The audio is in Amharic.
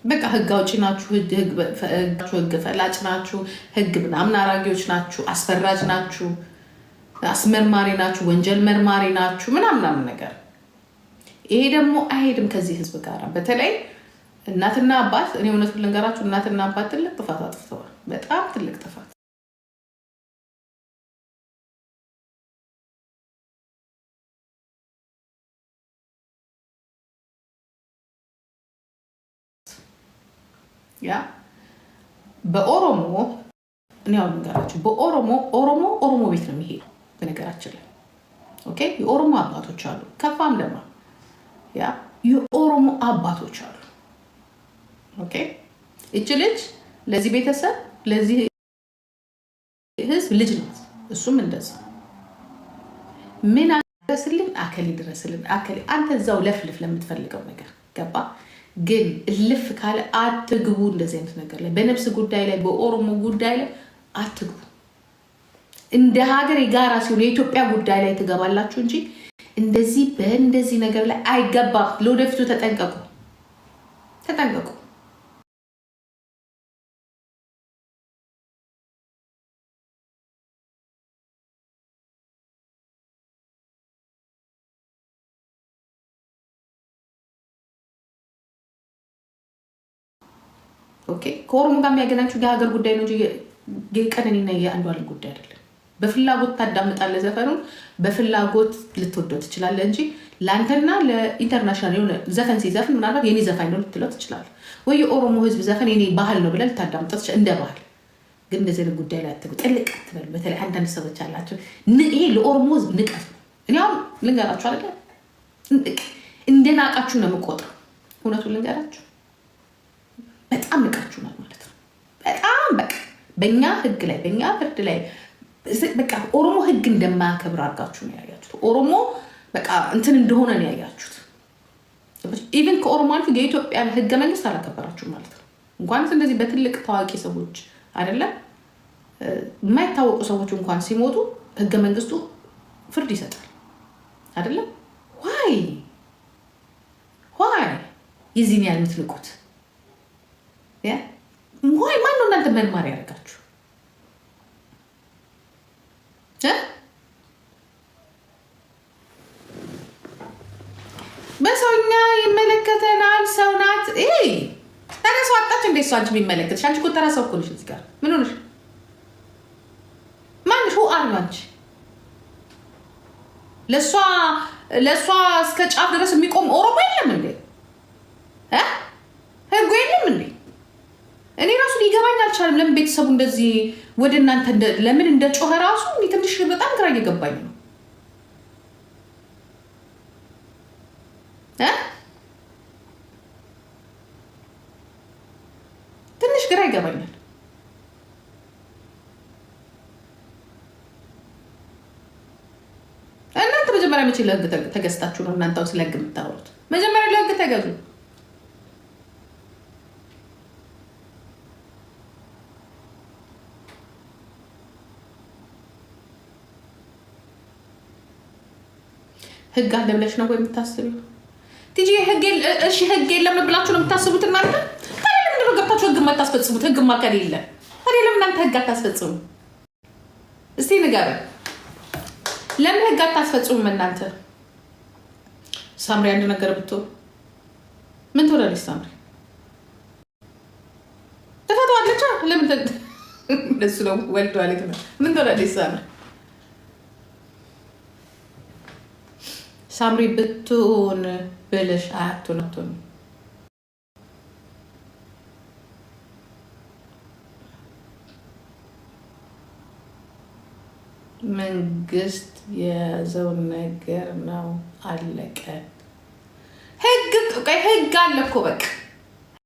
በቃ ህግ አውጪ ናችሁ፣ ህግ ፈላጭ ናችሁ፣ ህግ ምናምን አራጊዎች ናችሁ፣ አስፈራጅ ናችሁ፣ አስመርማሪ ናችሁ፣ ወንጀል መርማሪ ናችሁ ምናምን ነገር። ይሄ ደግሞ አይሄድም ከዚህ ህዝብ ጋር። በተለይ እናትና አባት እኔ እውነቱን ልንገራችሁ እናትና አባት ትልቅ ጥፋት አጥፍተዋል። በጣም ትልቅ ጥፋት። ያ በኦሮሞ እኔ አሁን ልንገራችሁ በኦሮሞ ቤት ነው የሚሄደው በነገራችን ላይ ኦኬ። የኦሮሞ አባቶች አሉ ከፋም ደማ ያ የኦሮሞ አባቶች አሉ ኦኬ። እቺ ልጅ ለዚህ ቤተሰብ ለዚህ ህዝብ ልጅ ናት። እሱም እንደዛ ምን አድረስልኝ አከሊ ድረስልኝ አከሊ አንተ እዛው ለፍልፍ ለምትፈልገው ነገር ገባ። ግን እልፍ ካለ አትግቡ እንደዚህ አይነት ነገር ላይ በነፍስ ጉዳይ ላይ በኦሮሞ ጉዳይ ላይ አትግቡ። እንደ ሀገር የጋራ ሲሆን የኢትዮጵያ ጉዳይ ላይ ትገባላችሁ እንጂ እንደዚህ በእንደዚህ ነገር ላይ አይገባም። ለወደፊቱ ተጠንቀቁ። ኦኬ ከኦሮሞ ጋር የሚያገናኙት የሀገር ጉዳይ ነው እንጂ የቀነኒና የአንዷለም ጉዳይ አይደለም። በፍላጎት ታዳምጣለህ ዘፈኑን በፍላጎት ልትወደው ትችላለህ እንጂ ለአንተና ለኢንተርናሽናል የሆነ ዘፈን ሲዘፍን ምናልባት የኔ ዘፋኝ ነው ልትለው ትችላለህ ወይ የኦሮሞ ህዝብ ዘፈን የኔ ባህል ነው ብለህ ልታዳምጠው ትችላለህ እንደ ባህል። ግን እንደዚህ አይነት ጉዳይ ላይ አትበሉ፣ ጥልቅ አትበሉ። በተለይ አንዳንድ ሰዎች አላቸው ይሄ ለኦሮሞ ህዝብ ንቀት ነው። እኔ አሁን ልንገራችሁ አይደለ እንደናቃችሁ ነው የምቆጥረው። እውነቱን ልንገራችሁ በጣም ንቃችሁናል ማለት ነው። በጣም በቃ በእኛ ህግ ላይ በእኛ ፍርድ ላይ በቃ ኦሮሞ ህግ እንደማያከብር አድርጋችሁ ነው ያያችሁት። ኦሮሞ በቃ እንትን እንደሆነ ነው ያያችሁት። ኢቭን ከኦሮሞ አልፎ የኢትዮጵያን ህገ መንግስት አላከበራችሁ ማለት ነው። እንኳን እንደዚህ በትልቅ ታዋቂ ሰዎች አይደለም የማይታወቁ ሰዎች እንኳን ሲሞቱ ህገ መንግስቱ ፍርድ ይሰጣል አይደለም። ዋይ የዚህን ያህል የምትንቁት ወይ ማን ነው እናንተ መርማሪ ያደርጋችሁ? በሰውኛ ይመለከተናል። ሰው ናት። ተረሷ አጣች እንዴ? እሷ አንቺ የሚመለከትሽ አንቺ እኮ ተራ ሰው እኮ ነሽ። እዚህ ጋር ምን ሆነሽ? ማንሽ አንቺ ለእሷ እስከ ጫፍ ድረስ የሚቆም ኦሮሞ የለም እንዴ? ህጉ የለም እንዴ? እኔ ራሱ ሊገባኝ አልቻለም። ለምን ቤተሰቡ እንደዚህ ወደ እናንተ ለምን እንደጮኸ ራሱ እኔ ትንሽ በጣም ግራ እየገባኝ ነው። ትንሽ ግራ ይገባኛል። እናንተ መጀመሪያ መቼ ለህግ ተገዝታችሁ ነው እናንተው ስለ ህግ የምታወሩት? መጀመሪያ ለህግ ተገዙ። ህግ አለ ብለሽ ነው ወይ የምታስቢው? ትጂ ህግ የለም ብላችሁ ነው የምታስቡት እናንተ? ታዲያ ለምንድን ነው ገብታችሁ ህግ የማታስፈጽሙት? ህግ ማከል የለ ታዲያ ለምን እናንተ ህግ አታስፈጽሙ? እስቲ ንገረን፣ ለምን ህግ አታስፈጽሙም እናንተ? ሳምሪ አንድ ነገር ብትሆን ምን ትሆናለች? ሳምሪ ተፈቷለች። ለምን ደስ ነው ወልዷል። ምን ትሆናለች ሳምሪ? ሳምሪ ብትሆን ብለሽ አያቱን መንግስት የያዘው ነገር ነው። አለቀ። ህግ አለ እኮ በቃ